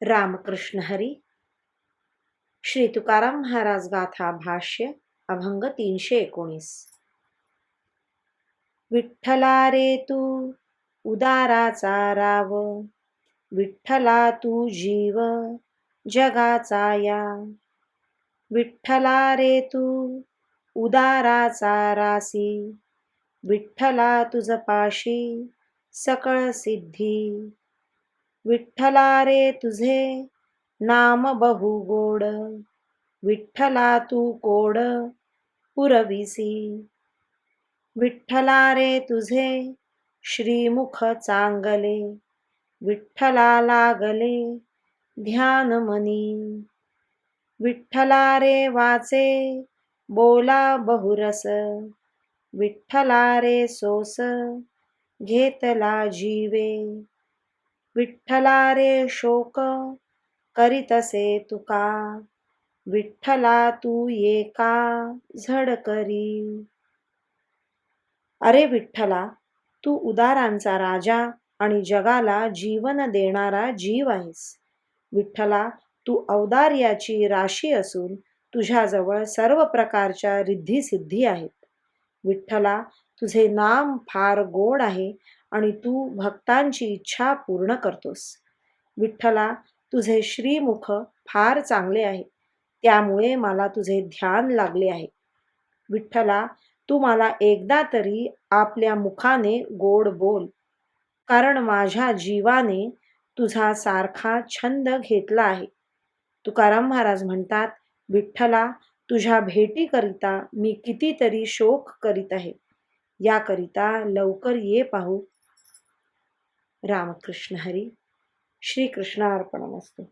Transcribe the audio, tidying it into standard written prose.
रामकृष्ण हरी. श्री तुकाराम महाराज गाथा भाष्य अभंग 319. विठ्ठला रे तू उदाराचा राव, विठ्ठला तू जीव जगाचा या. विठ्ठला रे तू उदाराचा रासी, विठ्ठला तुझ पाशी सकळ सिद्धी. विठ्ठला रे तुझे नाम बहु गोड, विठ्ठला तू कोड पुरविसी. विठ्ठला रे तुझे श्रीमुख चांगले, विठ्ठला लागले ध्यान मनी. विठ्ठला रे वाचे बोला बहुरस, विठ्ठला रे सोस घेतला जीवे. विठ्ठला रे शोक करीतसे तुका, विठ्ठला तू येका झड करी. अरे विठ्ठला, तू उदारांचा राजा आणि जगाला जीवन देणारा जीव आहेस. विठ्ठला, तू औदार्याची राशी असून तुझ्याजवळ सर्व प्रकारच्या रिद्धी सिद्धी आहेत. विठ्ठला, तुझे नाम फार गोड आहे आणि तू भक्तांची इच्छा पूर्ण करतोस. विठ्ठला, तुझे श्रीमुख फार चांगले आहे, त्यामुळे मला तुझे ध्यान लागले आहे. विठ्ठला, तू मला एकदा तरी आपल्या मुखाने गोड बोल, कारण माझ्या जीवाने तुझा सारखा छंद घेतला आहे. तुकाराम महाराज म्हणतात, विठ्ठला, तुझ्या भेटीकरिता मी कितीतरी शोक करीत आहे, याकरिता लवकर ये पाहू. रामकृष्ण हरी. श्री कृष्णार्पणमस्तु.